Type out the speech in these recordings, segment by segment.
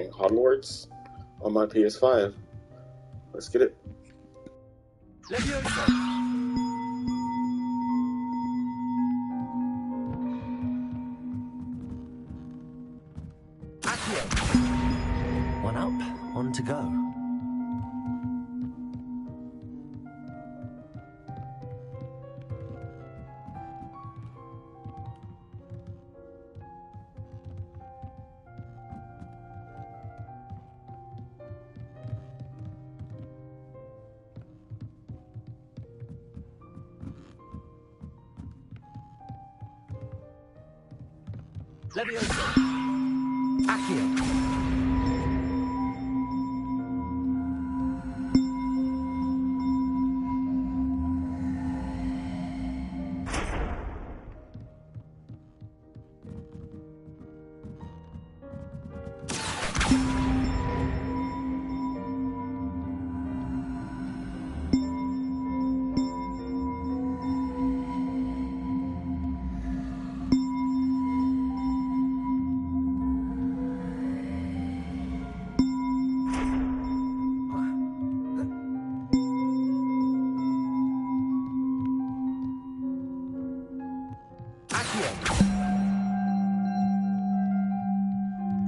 playing Hogwarts on my PS5. Let's get it. One up, one to go. Leviosa. Accio.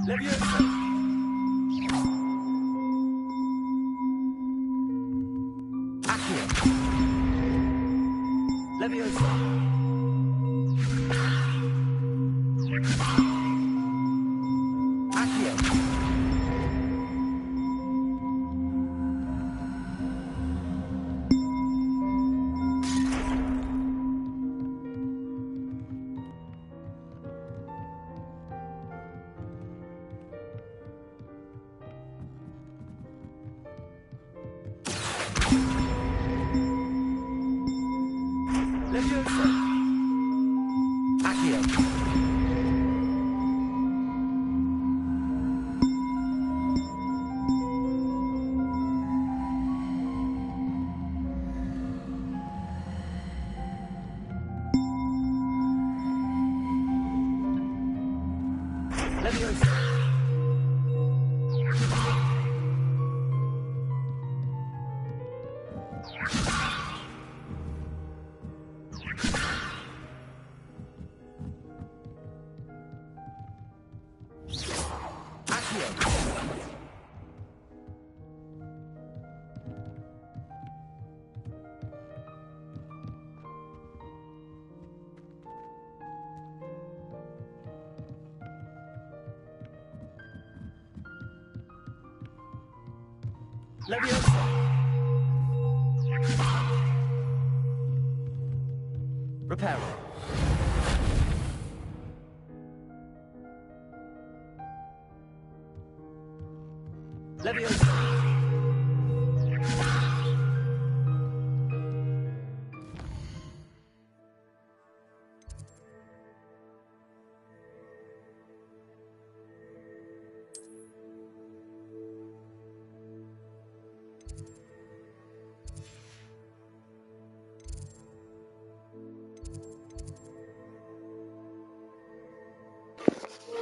Leviosa. Accio. Leviosa. Accio. Leviosa. Accio. Leviosa. Leviosa. Reparo. Leviosa.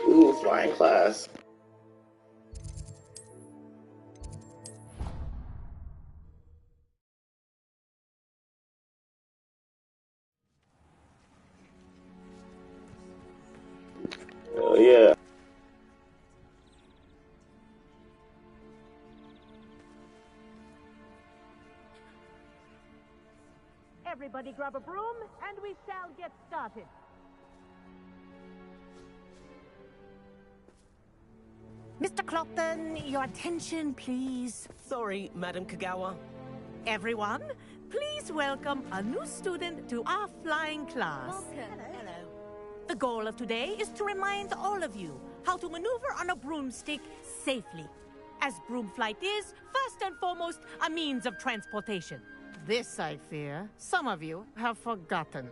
Ooh, flying class. Oh yeah. Everybody grab a broom, and we shall get started. Mr. Clopton, your attention, please. Sorry, Madam Kagawa. Everyone, please welcome a new student to our flying class. Welcome. Hello. The goal of today is to remind all of you how to maneuver on a broomstick safely, as broom flight is, first and foremost, a means of transportation. This, I fear, some of you have forgotten.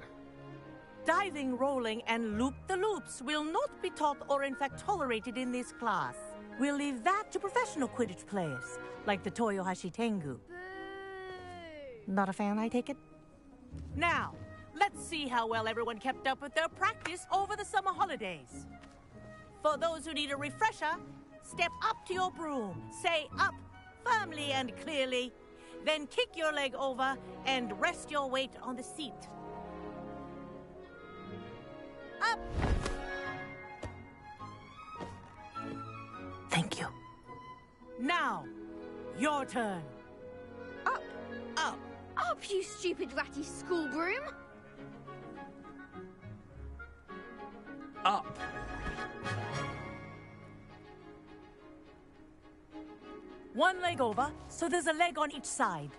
Diving, rolling, and loop-the-loops will not be taught or in fact tolerated in this class. We'll leave that to professional Quidditch players, like the Toyohashi Tengu. Not a fan, I take it? Now, let's see how well everyone kept up with their practice over the summer holidays. For those who need a refresher, step up to your broom. Say up firmly and clearly. Then kick your leg over and rest your weight on the seat. Up. Thank you. Now, your turn. Up. Up. Up, you stupid ratty school broom. Up. One leg over, so there's a leg on each side.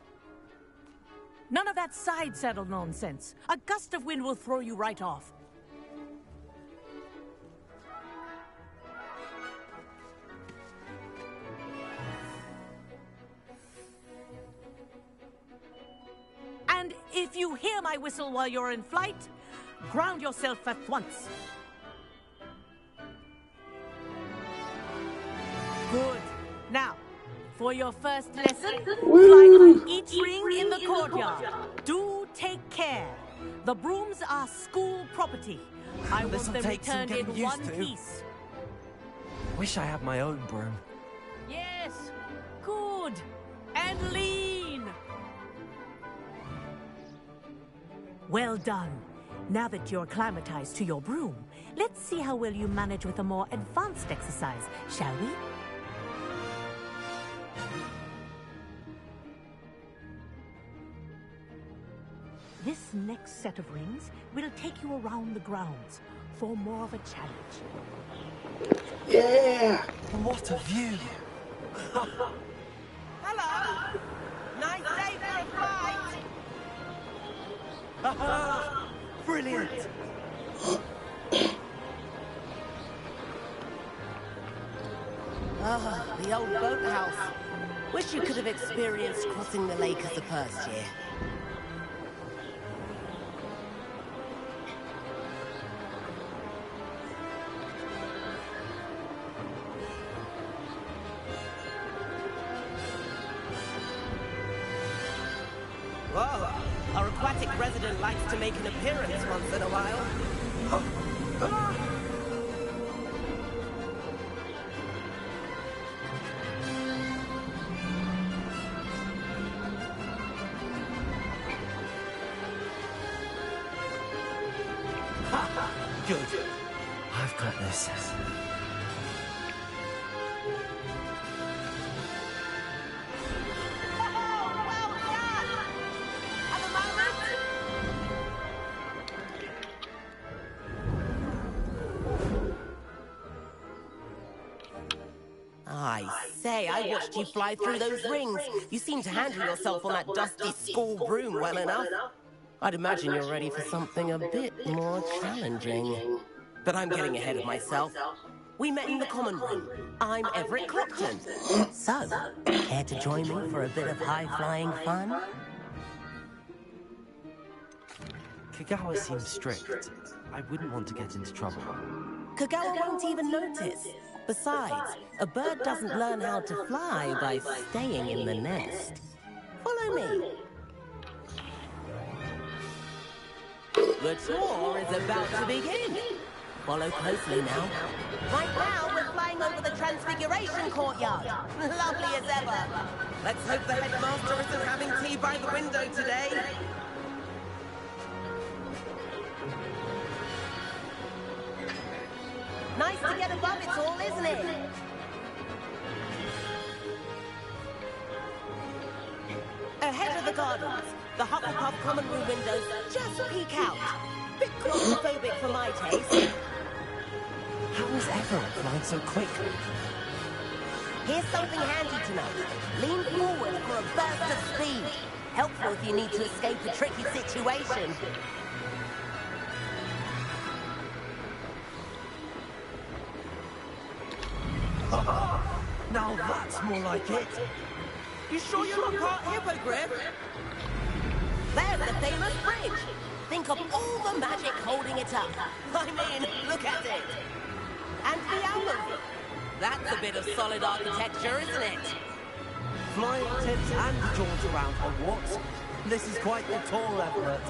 None of that side saddle nonsense. A gust of wind will throw you right off. And if you hear my whistle while you're in flight, ground yourself at once. Good. Now, for your first lesson, fly on each ring in the courtyard. Do take care. The brooms are school property. I want them take some returned in getting used one to. piece. Wish I had my own broom. Yes. Good. And lean. Well done. Now that you're acclimatized to your broom, let's see how well you manage with a more advanced exercise, shall we? This next set of rings will take you around the grounds for more of a challenge. Yeah! What a view! Hello! Nice day for a flight! Brilliant! Ah, the old boathouse. Wish you could have experienced crossing the lake as the first year. Whoa! Our aquatic resident likes to make an appearance once in a while. Good. I've got this. I say, I watched you fly through those rings. You seem to handle yourself on that dusty school broom well enough. I'd imagine you're ready for something a bit more challenging. But I'm getting ahead of myself. We met in the common room. I'm Everett Clopton. So, care to join me for a bit of high-flying fun? Kagawa seems strict. I wouldn't want to get into trouble. Kagawa won't even notice. Besides, a bird doesn't learn how to fly by staying in the nest. Follow me. The tour is about to begin. Follow closely now. Right now, we're flying over the Transfiguration Courtyard. Lovely as ever. Let's hope the headmaster isn't having tea by the window today. Nice to get above it all, isn't it? Ahead of the gardens, the Hufflepuff common room windows just peek out. Bit claustrophobic for my taste. How is Everett flying so quickly? Here's something handy to know. Lean forward for a burst of speed. Helpful if you need to escape a tricky situation. Now that's more like it. You sure you're not part hippogriff? There's the famous bridge. Think of all the magic holding it up. I mean, look at it. And the owls. That's a bit of solid architecture, isn't it? Flying tips and jaunt around Hogwarts. This is quite the tour, Everett.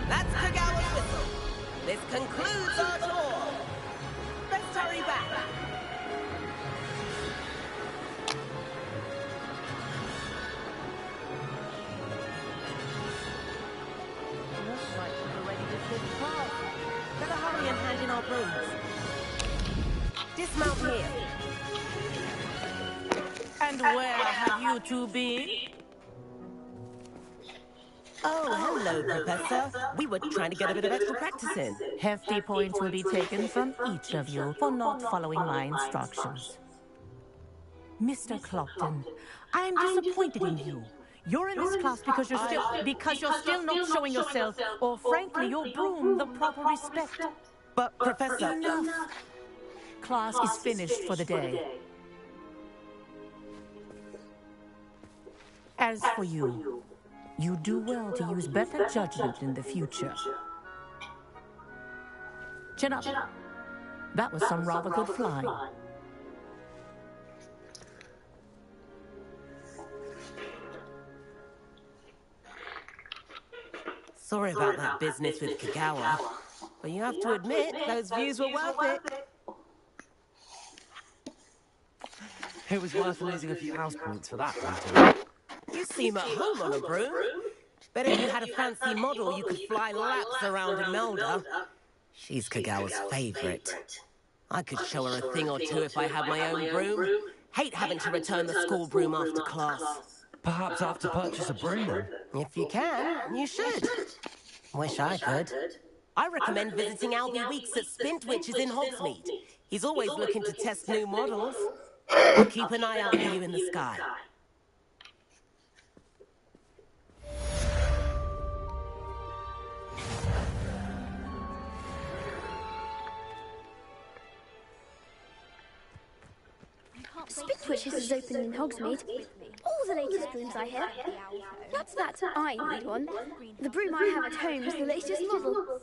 That's concludes our tour. Let's hurry back. Looks like we're ready to take off. Better hurry and hand in our brooms. Dismount here. And where have you two been? Oh, hello, Professor. We were trying to get a bit of extra practice in. Hefty points will be taken from each of you for not following my instructions. Mr. Clopton, I am disappointed in you. You're in this class because you're still not showing yourself, or frankly, your broom the proper respect. But, Professor... Enough. Class is finished for the day. As for you, you do well to use better judgment in the future. Chin up. That was some rather good flying. Sorry about that business with Kagawa, but you have to admit, those views were worth it. It was worth losing a few house points for that one, too. You seem at home on a broom. Bet if you had a fancy model, you could fly laps around Imelda. She's Kagawa's favorite. I could show her a thing or two if I had my own broom. Hate having to return the school broom after class. Perhaps I have to purchase a broom then. If you can, you should. Wish I could. I recommend visiting Albie Weeks at Spintwitches in Hogsmeade. He's always looking to test new models. I'll keep an eye out for you in the sky. Spintwitches is open in Hogsmeade. All the latest brooms I hear. That's that. I need one. The broom I have at home is the latest model.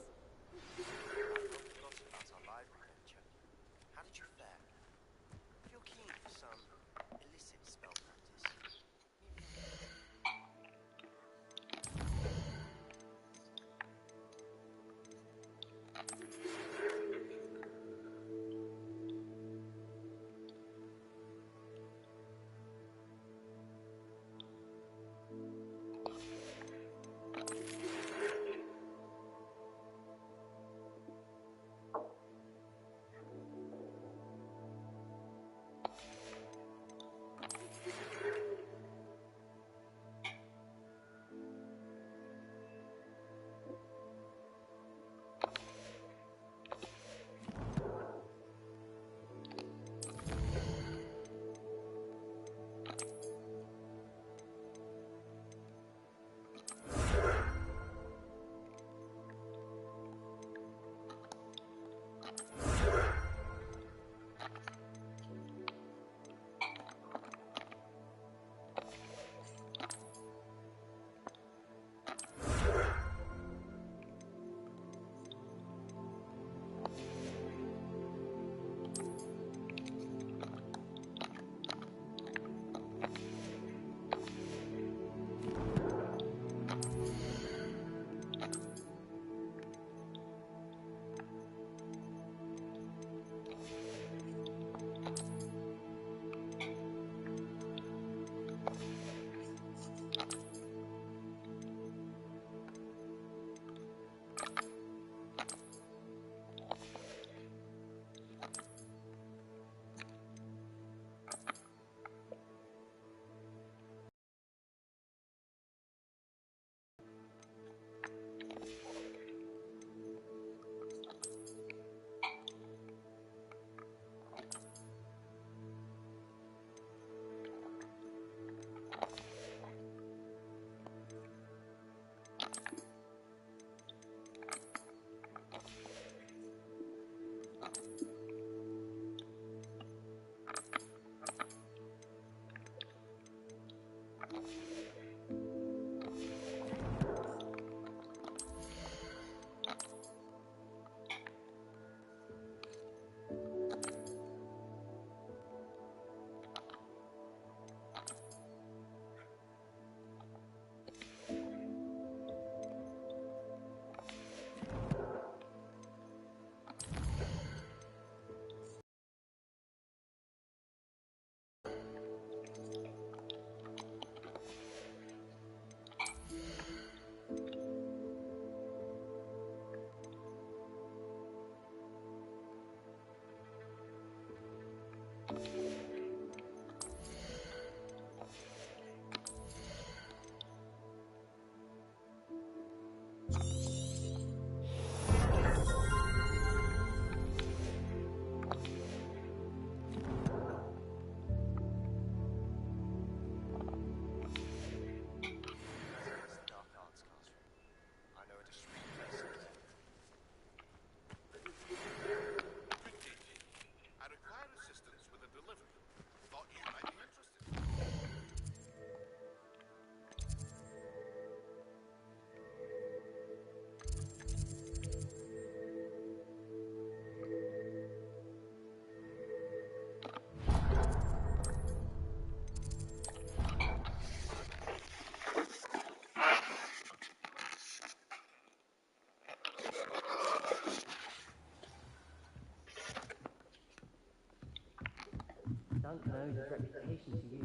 don't know his reputation to you.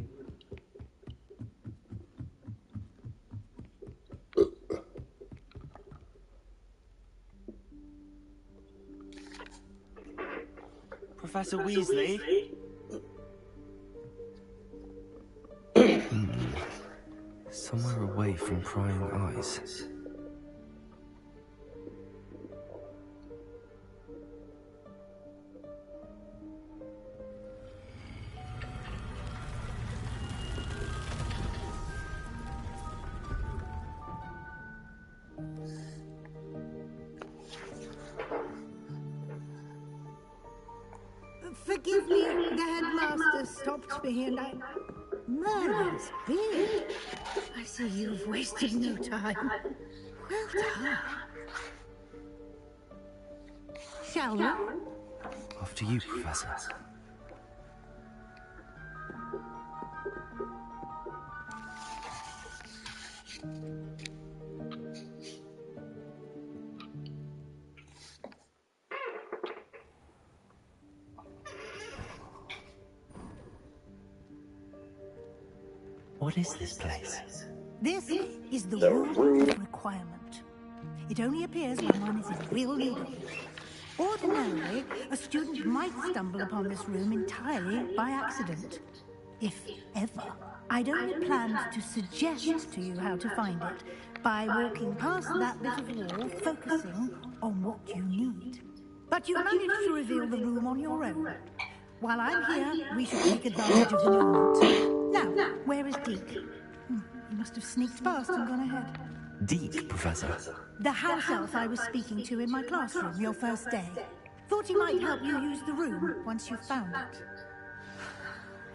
Professor Weasley? Somewhere away from prying eyes. Forgive me, the headmaster stopped me and I... Merlin's beard. I see you've wasted no time. Well done. Shall we? After you, Professor. What is this place? This is the rule of requirement. It only appears when one is in real need of it. Ordinarily, a student might stumble upon this room entirely by accident. If ever. I'd only planned to suggest to you how to find it by walking past that bit of wall, focusing on what you need. But you managed to reveal the room on your own. While I'm here, we should take advantage of the moment. Now, where is Deke? He must have sneaked past and gone ahead. Deke, Professor. The house elf I was speaking to in my classroom your first day. Thought he might help you use the room once you've found it.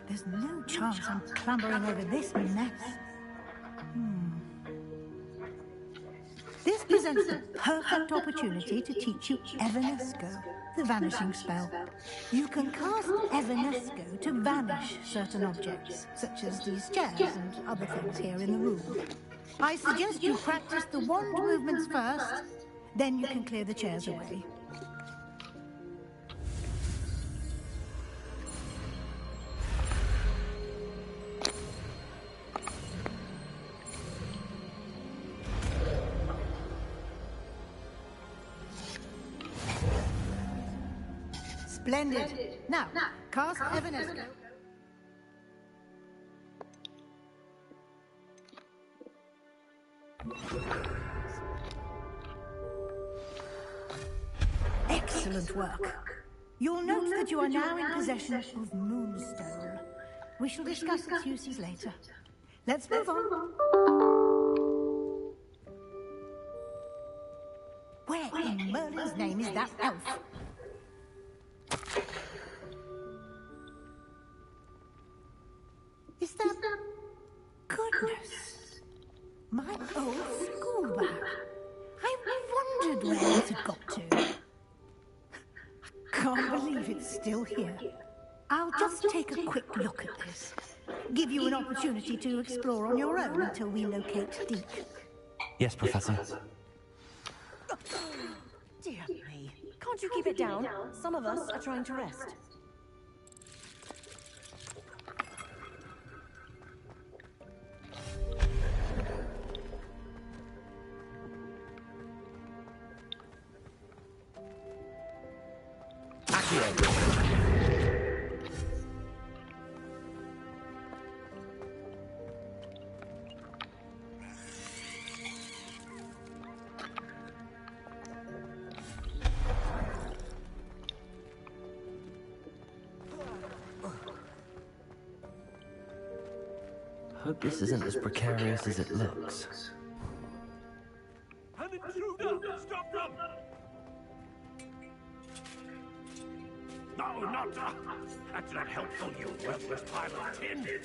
There's no chance I'm clambering over this mess. This presents the perfect opportunity to teach you Evanesco, the vanishing spell. You can cast Evanesco to vanish certain objects, such as these chairs and other things here in the room. I suggest you practice the wand movements first, then you can clear the chairs away. Splendid. Now, cast Evanesco. Excellent work. You'll note that you are now in possession of Moonstone. We shall discuss its uses later. Let's move on. Where in Merlin's name is that elf? Is that... Goodness. My old school bag. I wondered where it had got to. Can't believe it's still here. I'll just take a quick look at this. Give you an opportunity to explore on your own until we locate Deke. Yes, Professor. Dear me. Can't you keep it down? Some of us are trying to rest. Hope this isn't as precarious as it looks. An intruder! Stop them! No, not... that's not helpful, you worthless pile of tin!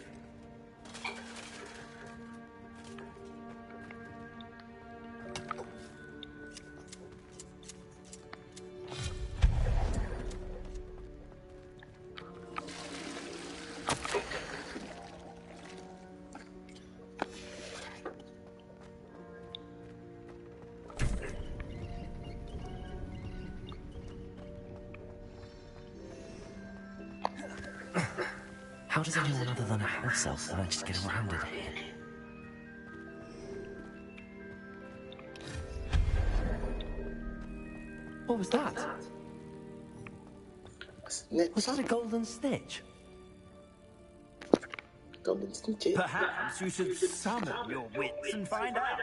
How does anyone other than a house elf manage to get around in here? What was that? Was that a golden snitch? Golden snitch. Perhaps you should summon your wits and find out.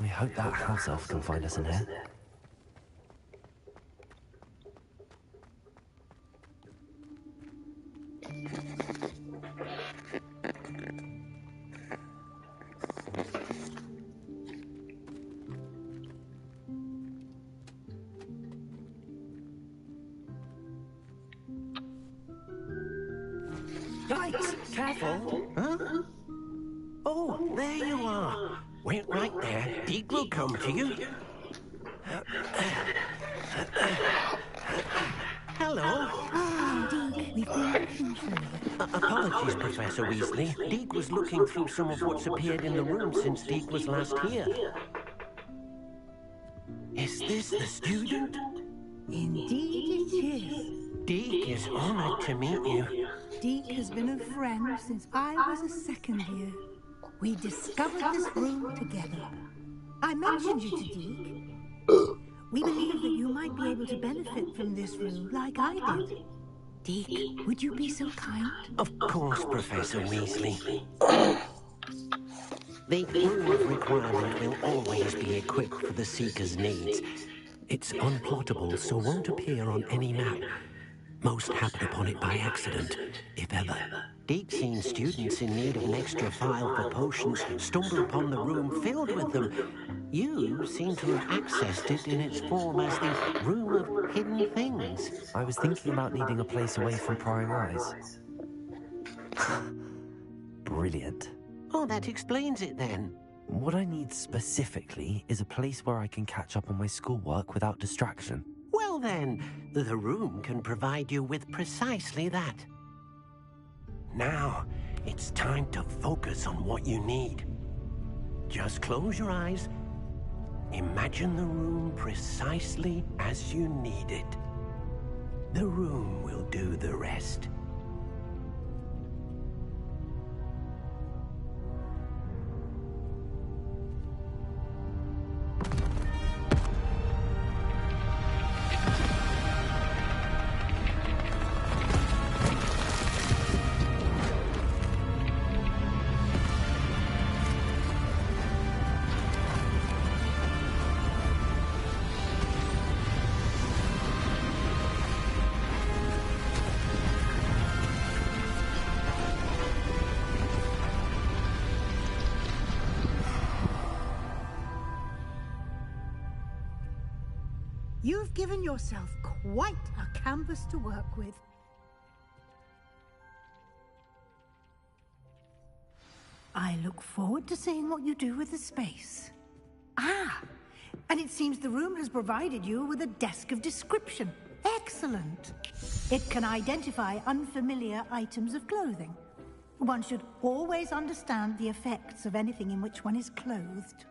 I hope that house elf can find us in here. Yikes! Careful! Huh? Oh, there you are. Wait right there. Deke will come to you. Hello. Deke, we've been looking for you. Apologies, Professor Weasley. Deke was looking through some of what's appeared in the room since Deke was last here. Is this the student? Indeed it is. Deke is honored to meet you. Deke has been a friend since I was a second year. We discovered this room together. I mentioned you to Deke. We believe that you might be able to benefit from this room like I did. Deke, would you be so kind? Of course, Professor Weasley. The room of requirement will always be equipped for the Seeker's needs. It's unplottable, so won't appear on any map. Most happen upon it by accident, if ever. Deke's seen students in need of an extra file for potions stumble upon the room filled with them. You seem to have accessed it in its form as the Room of Hidden Things. I was thinking about needing a place away from prying eyes. Brilliant. Oh, that explains it then. What I need specifically is a place where I can catch up on my schoolwork without distraction. Well then, the room can provide you with precisely that. Now, it's time to focus on what you need. Just close your eyes. Imagine the room precisely as you need it. The room will do the rest. You've given yourself quite a canvas to work with. I look forward to seeing what you do with the space. Ah, and it seems the room has provided you with a desk of description. Excellent. It can identify unfamiliar items of clothing. One should always understand the effects of anything in which one is clothed.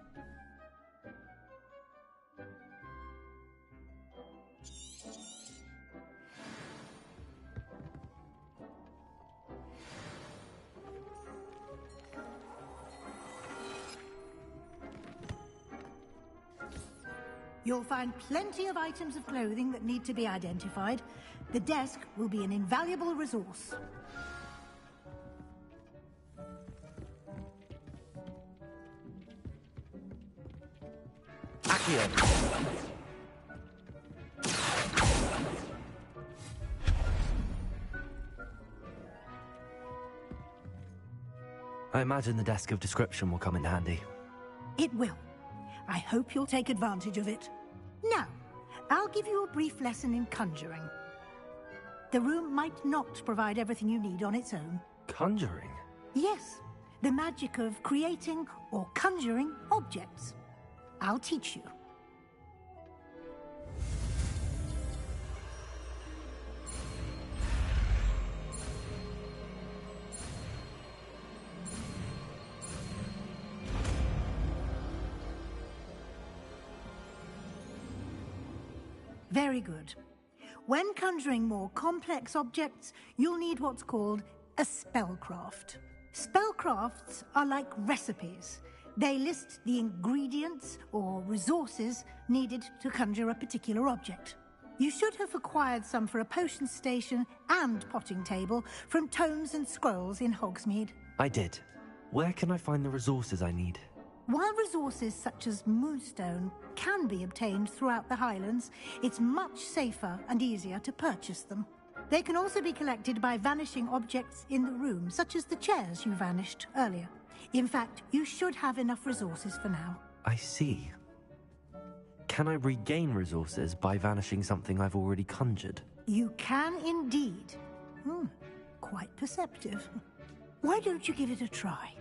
You'll find plenty of items of clothing that need to be identified. The desk will be an invaluable resource. Accio. I imagine the desk of description will come in handy. It will. I hope you'll take advantage of it. Now, I'll give you a brief lesson in conjuring. The room might not provide everything you need on its own. Conjuring? Yes, the magic of creating or conjuring objects. I'll teach you. Very good. When conjuring more complex objects, you'll need what's called a spellcraft. Spellcrafts are like recipes. They list the ingredients or resources needed to conjure a particular object. You should have acquired some for a potion station and potting table from tomes and scrolls in Hogsmeade. I did. Where can I find the resources I need? While resources such as moonstone can be obtained throughout the Highlands, it's much safer and easier to purchase them. They can also be collected by vanishing objects in the room, such as the chairs you vanished earlier. In fact, you should have enough resources for now. I see. Can I regain resources by vanishing something I've already conjured? You can indeed. Quite perceptive. Why don't you give it a try?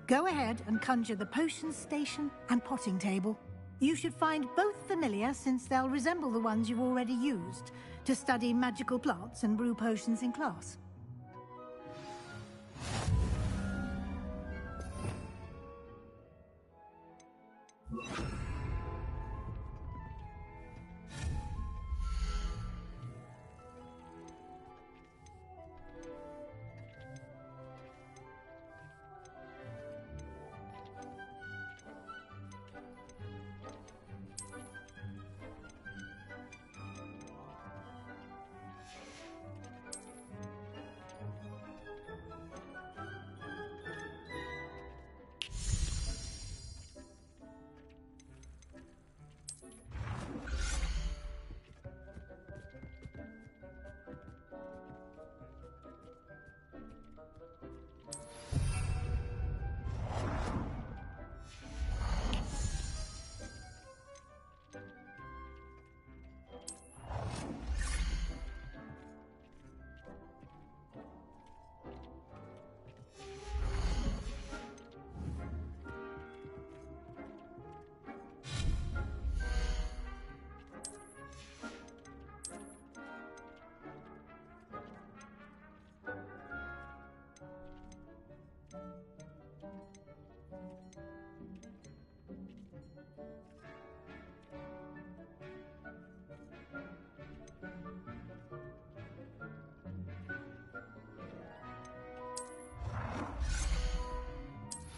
Go ahead and conjure the potion station and potting table. You should find both familiar, since they'll resemble the ones you've already used to study magical plants and brew potions in class.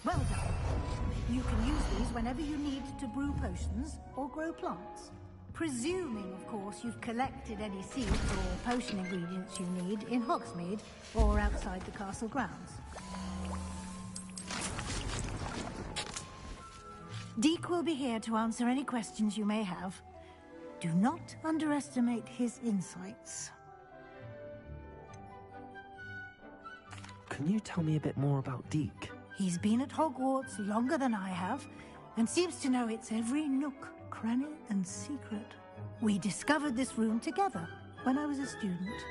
Well done. You can use these whenever you need to brew potions or grow plants. Presuming, of course, you've collected any seeds or potion ingredients you need in Hogsmeade or outside the castle grounds. Deek will be here to answer any questions you may have. Do not underestimate his insights. Can you tell me a bit more about Deek? He's been at Hogwarts longer than I have, and seems to know its every nook, cranny, and secret. We discovered this room together when I was a student.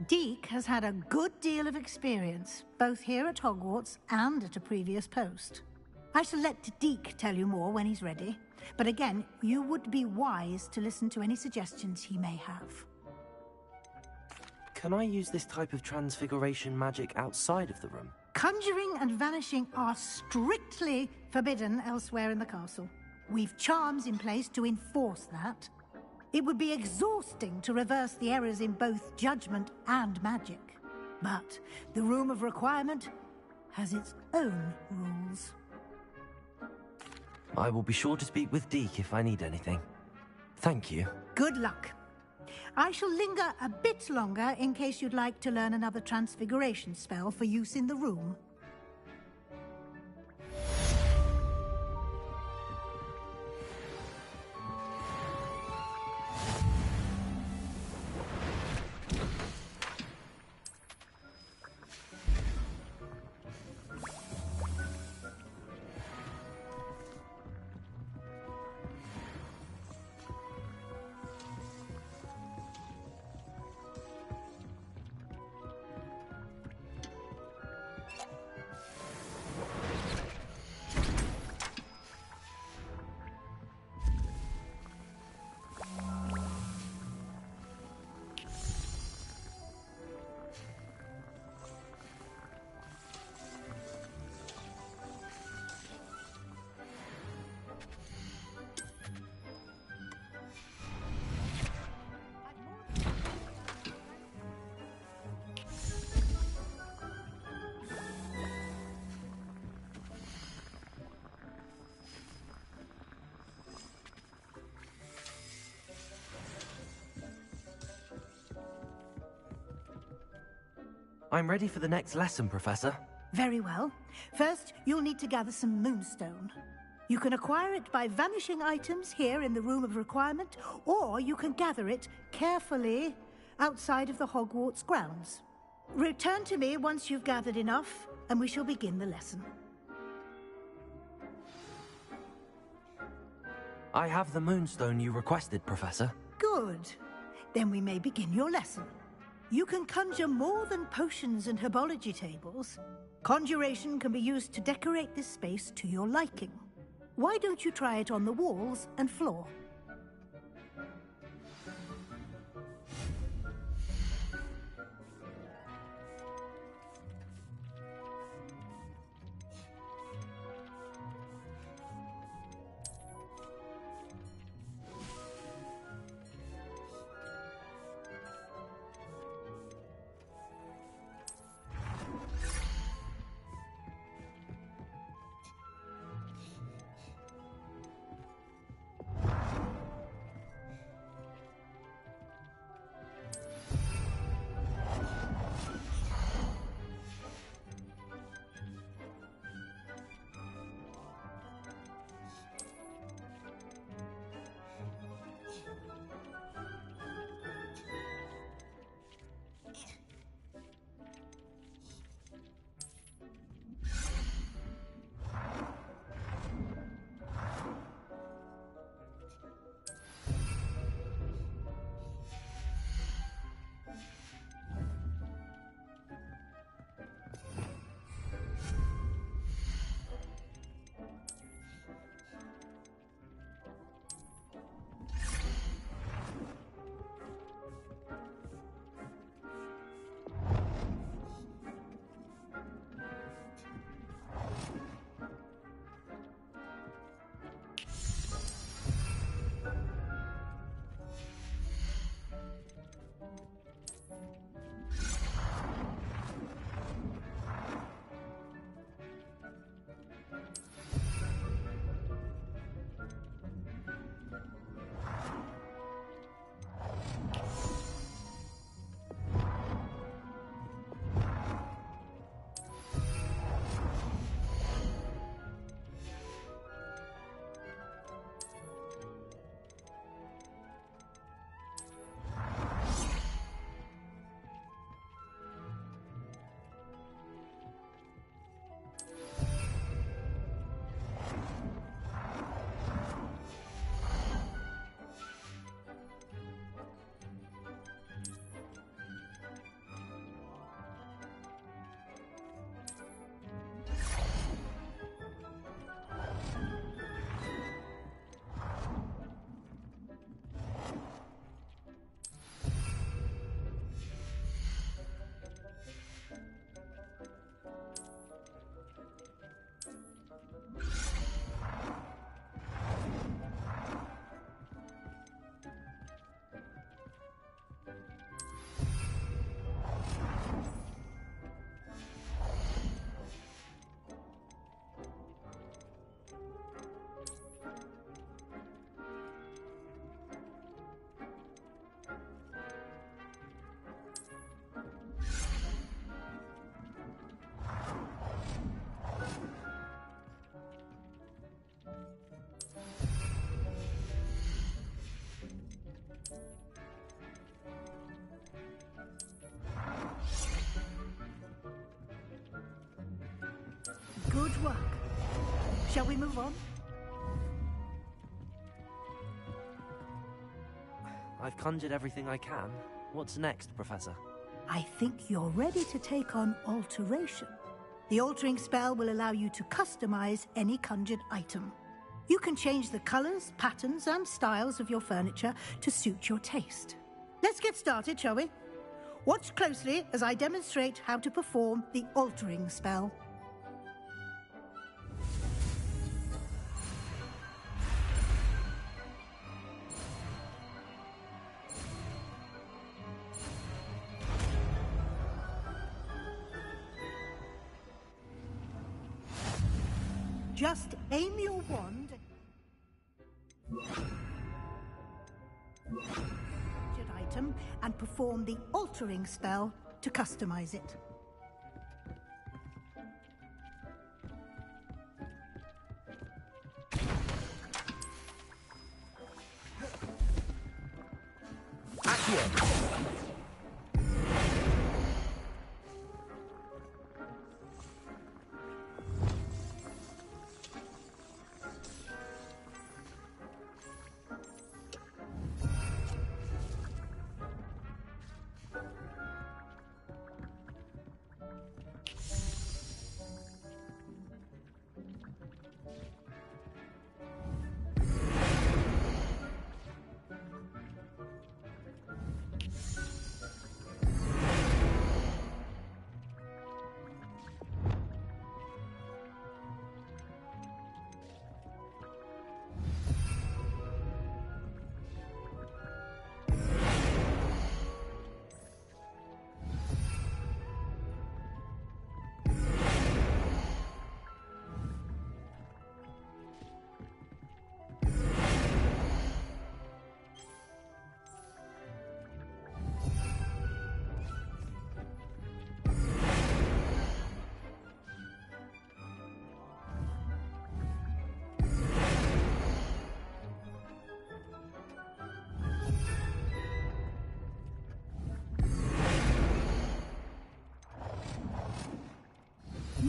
Deek has had a good deal of experience, both here at Hogwarts and at a previous post. I shall let Deek tell you more when he's ready, but again, you would be wise to listen to any suggestions he may have. Can I use this type of transfiguration magic outside of the room? Conjuring and vanishing are strictly forbidden elsewhere in the castle. We've charms in place to enforce that. It would be exhausting to reverse the errors in both judgment and magic. But the Room of Requirement has its own rules. I will be sure to speak with Deek if I need anything. Thank you. Good luck. I shall linger a bit longer in case you'd like to learn another transfiguration spell for use in the room. I'm ready for the next lesson, Professor. Very well. First, you'll need to gather some moonstone. You can acquire it by vanishing items here in the Room of Requirement, or you can gather it carefully outside of the Hogwarts grounds. Return to me once you've gathered enough, and we shall begin the lesson. I have the moonstone you requested, Professor. Good. Then we may begin your lesson. You can conjure more than potions and herbology tables. Conjuration can be used to decorate this space to your liking. Why don't you try it on the walls and floor? Good work. Shall we move on? I've conjured everything I can. What's next, Professor? I think you're ready to take on alteration. The altering spell will allow you to customize any conjured item. You can change the colors, patterns, and styles of your furniture to suit your taste. Let's get started, shall we? Watch closely as I demonstrate how to perform the altering spell. Just aim your wand item and perform the altering spell to customize it.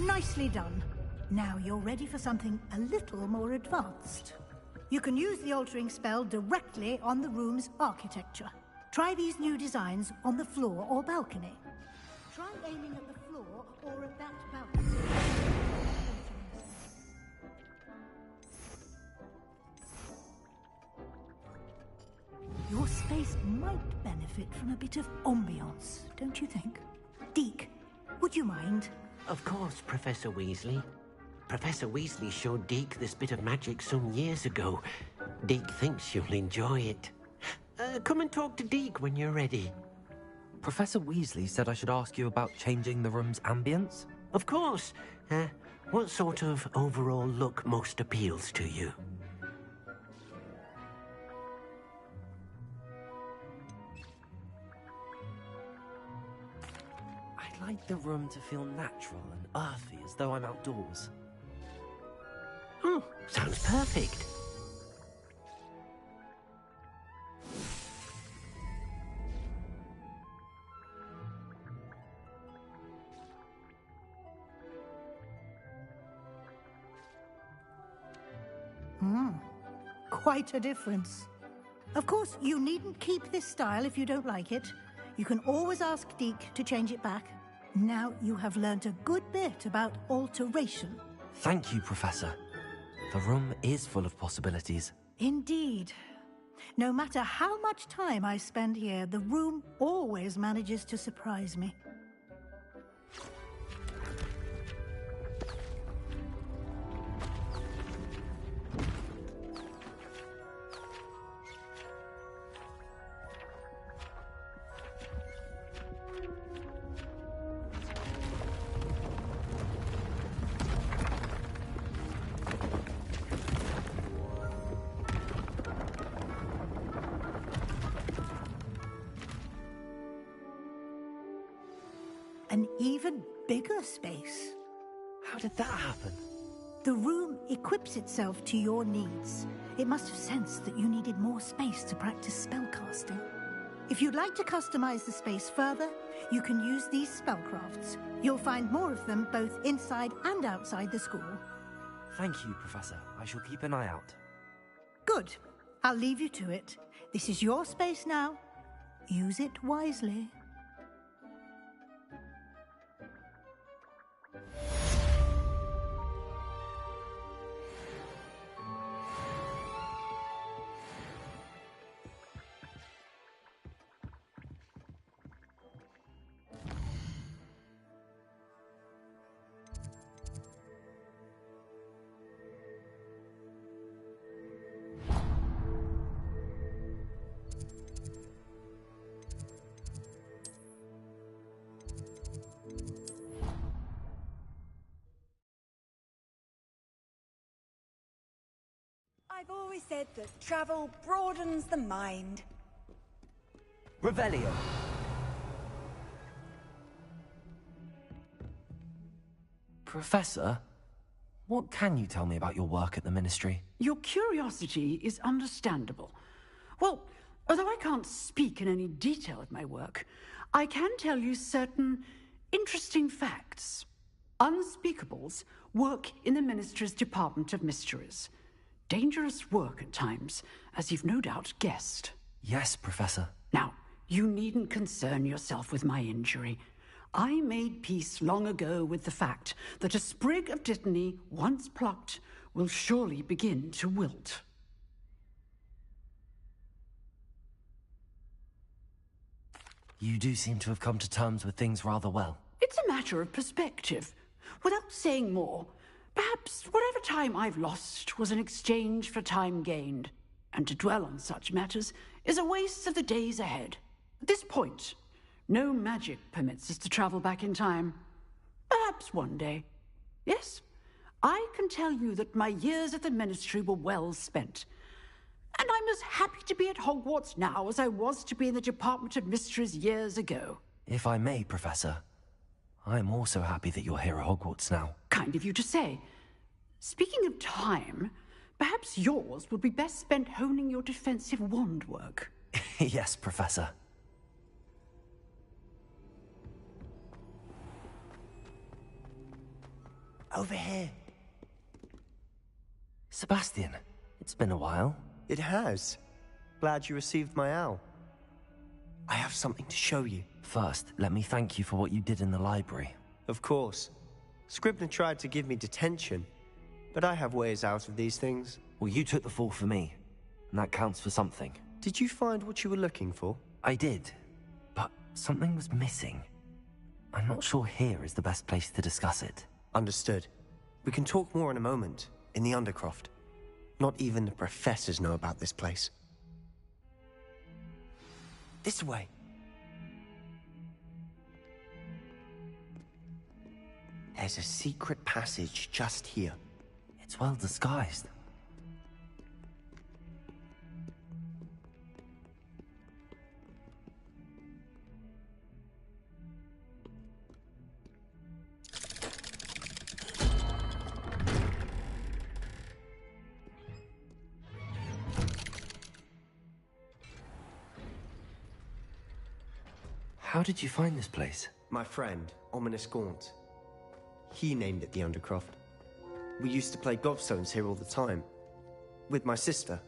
Nicely done. Now you're ready for something a little more advanced. You can use the altering spell directly on the room's architecture. Try these new designs on the floor or balcony. Try aiming at the floor or at that balcony. Your space might benefit from a bit of ambiance, don't you think? Deke, would you mind? Of course, Professor Weasley. Professor Weasley showed Deke this bit of magic some years ago. Deke thinks you'll enjoy it. Come and talk to Deke when you're ready. Professor Weasley said I should ask you about changing the room's ambience? Of course. What sort of overall look most appeals to you? I'd like the room to feel natural and earthy, as though I'm outdoors. Oh, sounds perfect. Quite a difference. Of course, you needn't keep this style if you don't like it. You can always ask Deke to change it back. Now you have learnt a good bit about alteration. Thank you, Professor. The room is full of possibilities. Indeed. No matter how much time I spend here, the room always manages to surprise me. An even bigger space. How did that happen? The room equips itself to your needs. It must have sensed that you needed more space to practice spellcasting. If you'd like to customize the space further, you can use these spellcrafts. You'll find more of them both inside and outside the school. Thank you, Professor. I shall keep an eye out. Good. I'll leave you to it. This is your space now. Use it wisely. I've always said that travel broadens the mind. Revelio. Professor, what can you tell me about your work at the Ministry? Your curiosity is understandable. Well, although I can't speak in any detail of my work, I can tell you certain interesting facts. Unspeakables work in the Ministry's Department of Mysteries. Dangerous work at times, as you've no doubt guessed. Yes, Professor. Now, you needn't concern yourself with my injury. I made peace long ago with the fact that a sprig of dittany, once plucked, will surely begin to wilt. You do seem to have come to terms with things rather well. It's a matter of perspective. Without saying more, perhaps whatever time I've lost was an exchange for time gained, and to dwell on such matters is a waste of the days ahead. At this point, no magic permits us to travel back in time. Perhaps one day. Yes, I can tell you that my years at the Ministry were well spent, and I'm as happy to be at Hogwarts now as I was to be in the Department of Mysteries years ago. If I may, Professor, I'm also happy that you're here at Hogwarts now. Kind of you to say. Speaking of time, perhaps yours would be best spent honing your defensive wand work. Yes, Professor. Over here. Sebastian, it's been a while. It has. Glad you received my owl. I have something to show you. First, let me thank you for what you did in the library. Of course. Scribner tried to give me detention, but I have ways out of these things. Well, you took the fall for me, and that counts for something. Did you find what you were looking for? I did, but something was missing. I'm not sure here is the best place to discuss it. Understood. We can talk more in a moment, in the Undercroft. Not even the professors know about this place. This way. There's a secret passage just here. It's well disguised. How did you find this place? My friend, Ominous Gaunt. He named it the Undercroft. We used to play gobstones here all the time. With my sister,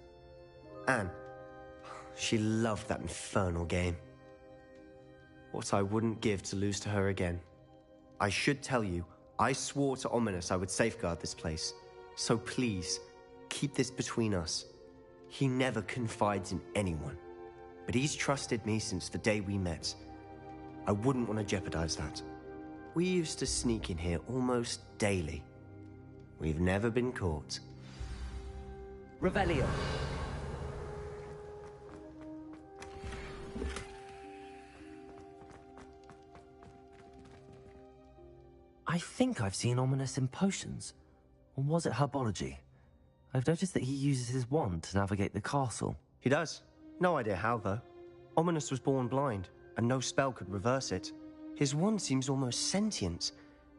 Anne. She loved that infernal game. What I wouldn't give to lose to her again. I should tell you, I swore to Ominous I would safeguard this place. So please, keep this between us. He never confides in anyone. But he's trusted me since the day we met. I wouldn't want to jeopardize that. We used to sneak in here almost daily. We've never been caught. Revelio. I think I've seen Ominous in potions. Or was it herbology? I've noticed that he uses his wand to navigate the castle. He does. No idea how, though. Ominous was born blind, and no spell could reverse it. His wand seems almost sentient.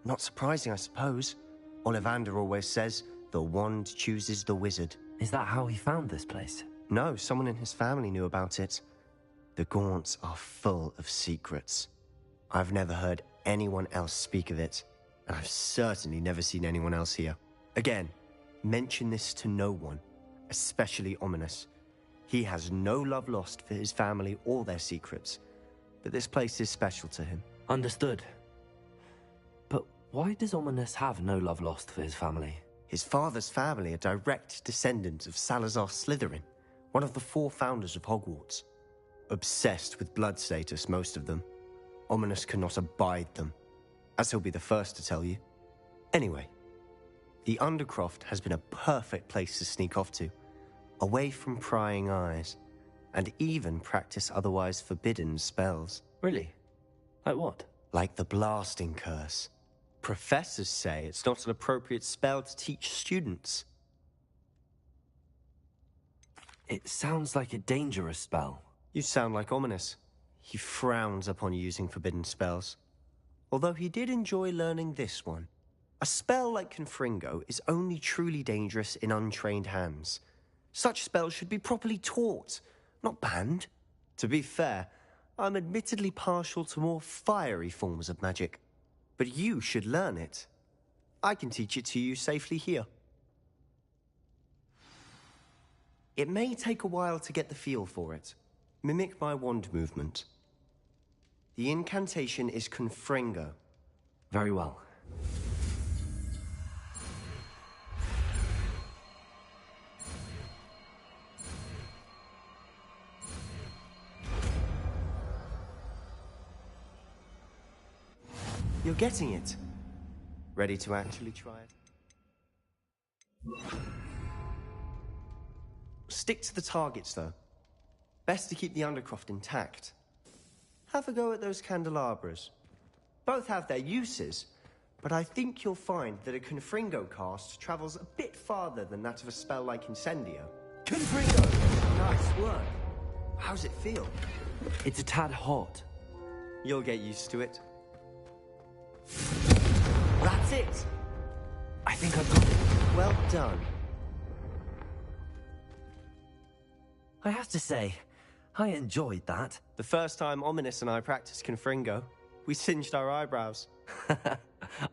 Not surprising, I suppose. Ollivander always says, the wand chooses the wizard. Is that how he found this place? No, someone in his family knew about it. The Gaunts are full of secrets. I've never heard anyone else speak of it, and I've certainly never seen anyone else here. Again, mention this to no one, especially Ominous. He has no love lost for his family or their secrets, but this place is special to him. Understood. But why does Ominous have no love lost for his family? His father's family are direct descendants of Salazar Slytherin, one of the 4 founders of Hogwarts. Obsessed with blood status, most of them. Ominous cannot abide them, as he'll be the first to tell you. Anyway, the Undercroft has been a perfect place to sneak off to, away from prying eyes, and even practice otherwise forbidden spells. Really? Like what? Like the blasting curse. Professors say it's not an appropriate spell to teach students. It sounds like a dangerous spell. You sound like Ominous. He frowns upon using forbidden spells. Although he did enjoy learning this one. A spell like Confringo is only truly dangerous in untrained hands. Such spells should be properly taught, not banned. To be fair, I'm admittedly partial to more fiery forms of magic. But you should learn it. I can teach it to you safely here. It may take a while to get the feel for it. Mimic my wand movement. The incantation is Confringo. Very well. You're getting it. Ready to actually try it? Stick to the targets, though. Best to keep the Undercroft intact. Have a go at those candelabras. Both have their uses, but I think you'll find that a Confringo cast travels a bit farther than that of a spell like Incendio. Confringo! Nice work. How's it feel? It's a tad hot. You'll get used to it. That's it! I think I've got it. Well done. I have to say, I enjoyed that. The first time Ominous and I practiced Confringo, we singed our eyebrows.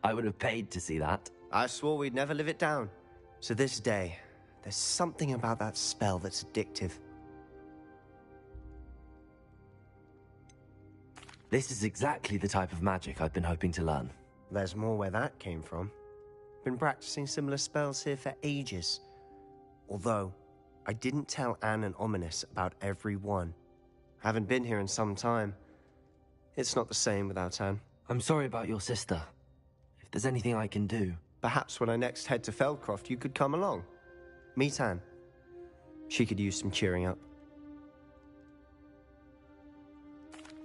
I would have paid to see that. I swore we'd never live it down. So this day, there's something about that spell that's addictive. This is exactly the type of magic I've been hoping to learn. There's more where that came from. Been practicing similar spells here for ages. Although, I didn't tell Anne and Ominous about every one. Haven't been here in some time. It's not the same without Anne. I'm sorry about your sister. If there's anything I can do... Perhaps when I next head to Feldcroft, you could come along. Meet Anne. She could use some cheering up.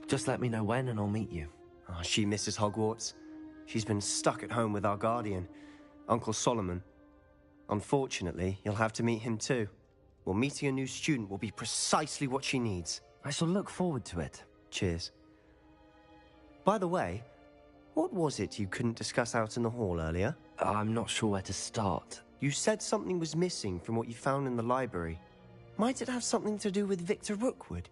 Just let me know when and I'll meet you. Oh, she misses Hogwarts. She's been stuck at home with our guardian, Uncle Solomon. Unfortunately, you'll have to meet him too. Well, meeting a new student will be precisely what she needs. I shall look forward to it. Cheers. By the way, what was it you couldn't discuss out in the hall earlier? I'm not sure where to start. You said something was missing from what you found in the library. Might it have something to do with Victor Rookwood?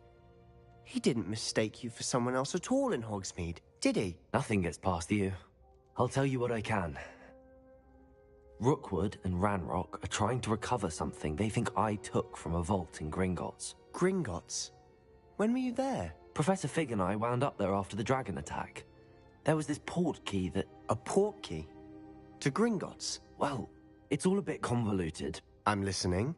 He didn't mistake you for someone else at all in Hogsmeade, did he? Nothing gets past you. I'll tell you what I can. Rookwood and Ranrock are trying to recover something they think I took from a vault in Gringotts. Gringotts? When were you there? Professor Fig and I wound up there after the dragon attack. There was this port key that... A port key? To Gringotts? Well, it's all a bit convoluted. I'm listening.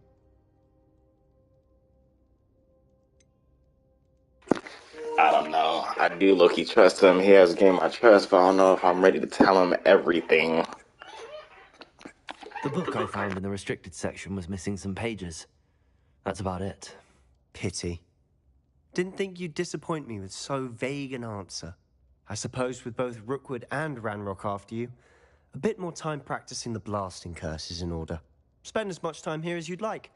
I don't know. I do low-key trust him. He has gained my trust, but I don't know if I'm ready to tell him everything. The book I found in the restricted section was missing some pages. That's about it. Pity. Didn't think you'd disappoint me with so vague an answer. I suppose with both Rookwood and Ranrock after you, a bit more time practicing the blasting curse is in order. Spend as much time here as you'd like.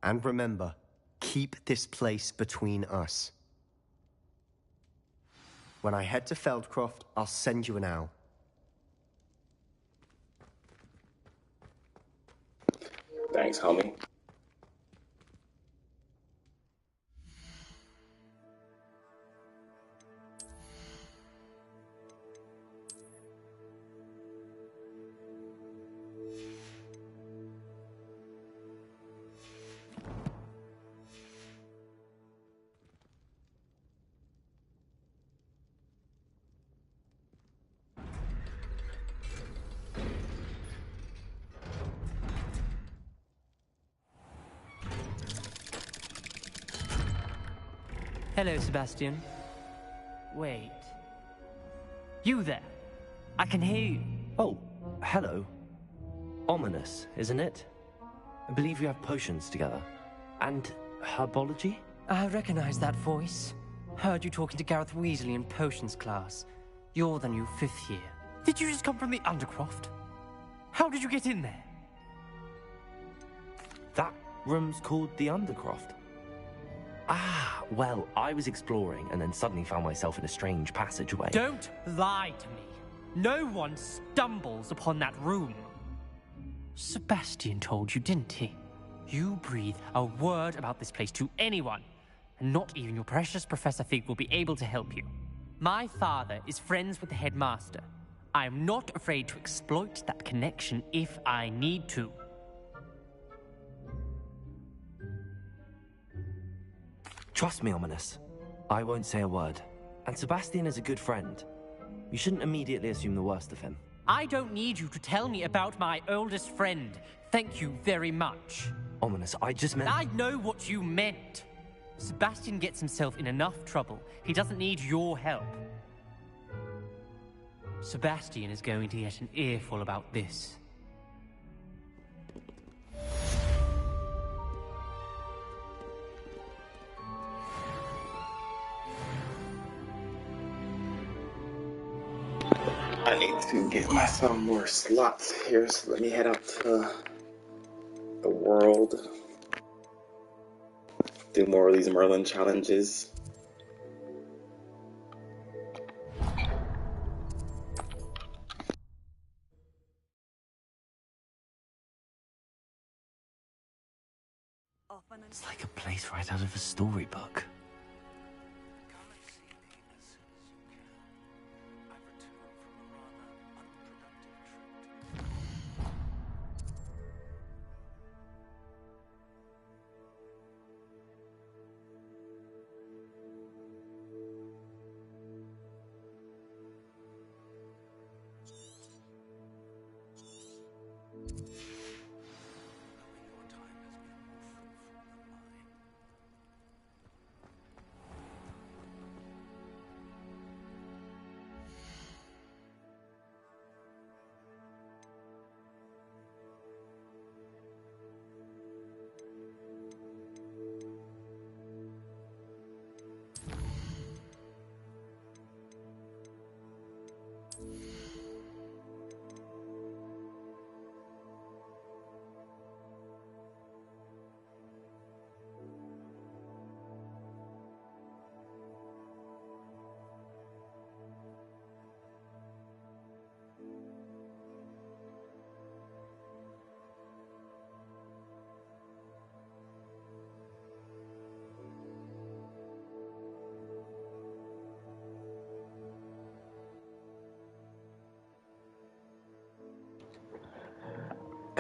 And remember, keep this place between us. When I head to Feldcroft, I'll send you an owl. Thanks, homie. Hello, Sebastian. Wait. You there? I can hear you. Oh, hello. Ominous, isn't it? I believe we have potions together. And herbology? I recognize that voice. Heard you talking to Gareth Weasley in potions class. You're the new 5th year. Did you just come from the Undercroft? How did you get in there? That room's called the Undercroft. Ah, well, I was exploring and then suddenly found myself in a strange passageway. Don't lie to me. No one stumbles upon that room. Sebastian told you, didn't he? You breathe a word about this place to anyone, and not even your precious Professor Fig will be able to help you. My father is friends with the headmaster. I am not afraid to exploit that connection if I need to. Trust me, Ominous. I won't say a word. And Sebastian is a good friend. You shouldn't immediately assume the worst of him. I don't need you to tell me about my oldest friend. Thank you very much. Ominous, I just meant... I know what you meant. Sebastian gets himself in enough trouble. He doesn't need your help. Sebastian is going to get an earful about this. I need to get myself more slots here, so let me head out to the world. Do more of these Merlin challenges. It's like a place right out of a storybook.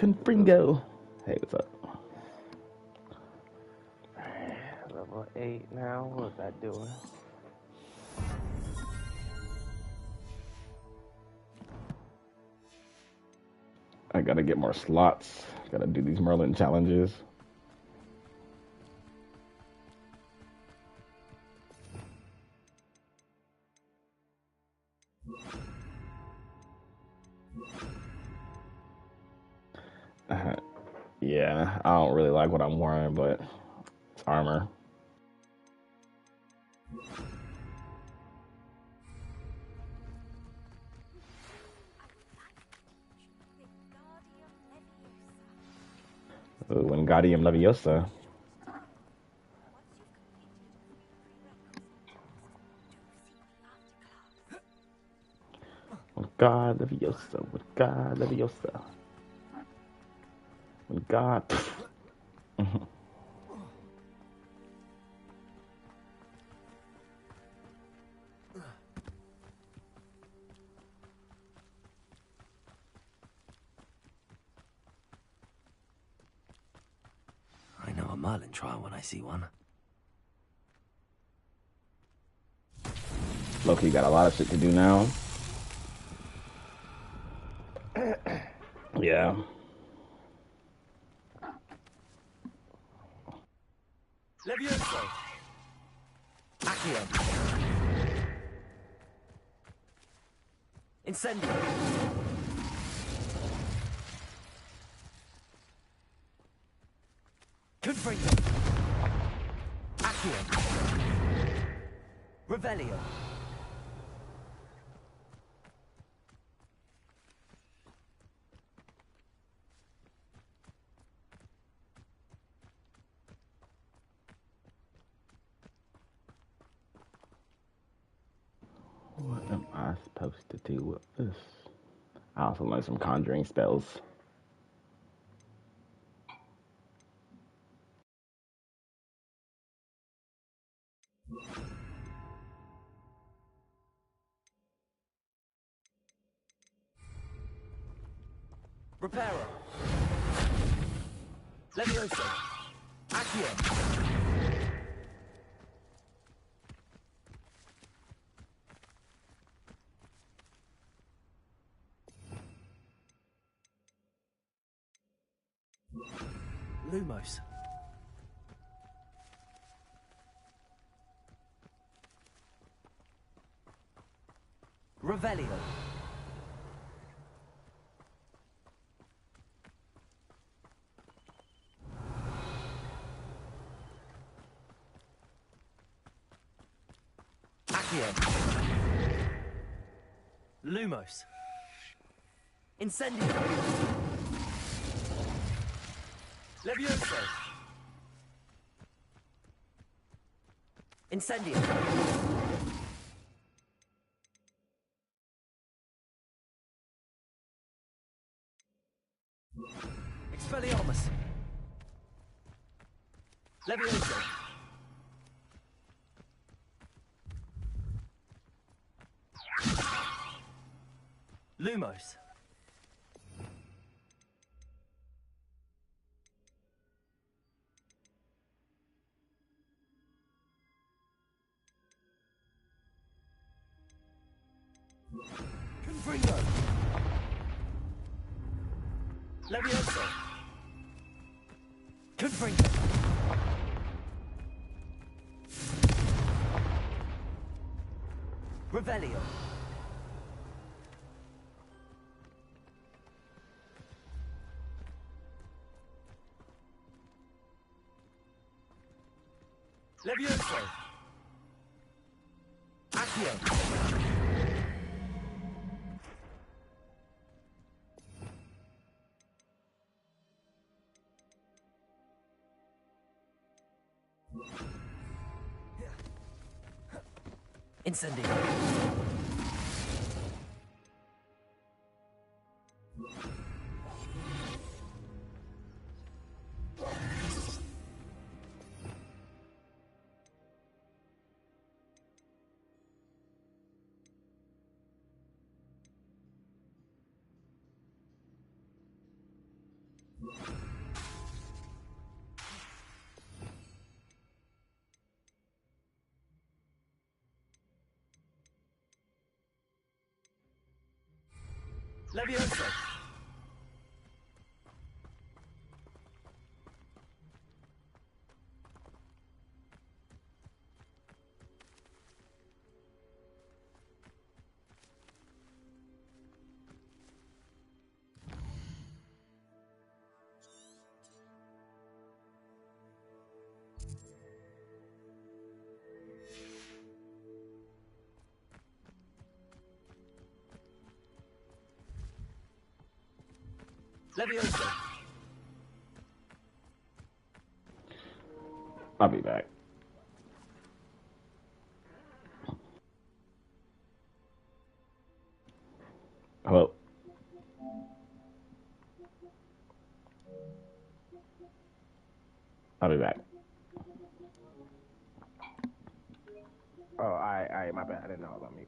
Confringo. Hey, what's up? Level 8 now. What's that doing? I gotta get more slots. Gotta do these Merlin challenges. Yeah, I don't really like what I'm wearing, but it's armor. Wingardium Leviosa. God Leviosa. God Leviosa. God. I know a Merlin trial when I see one. Loki got a lot of shit to do now. Yeah. Levioso. Accio. Incendio. Confringo. Accio. Revelio. What am I supposed to do with this? I also learned some conjuring spells. Reparo. Levioso. Accio. Lumos. Revelio. Accio. Lumos. Incendio. Levioso. Incendio. Expelliarmus. Levioso. Lumos. Confringo. Levioso. Confringo. Revelio. Levioso. Accio. Incendio. Levioso. Levioso. I'll be back. Hello. I'll be back. Oh, all right, my bad. I didn't know about me.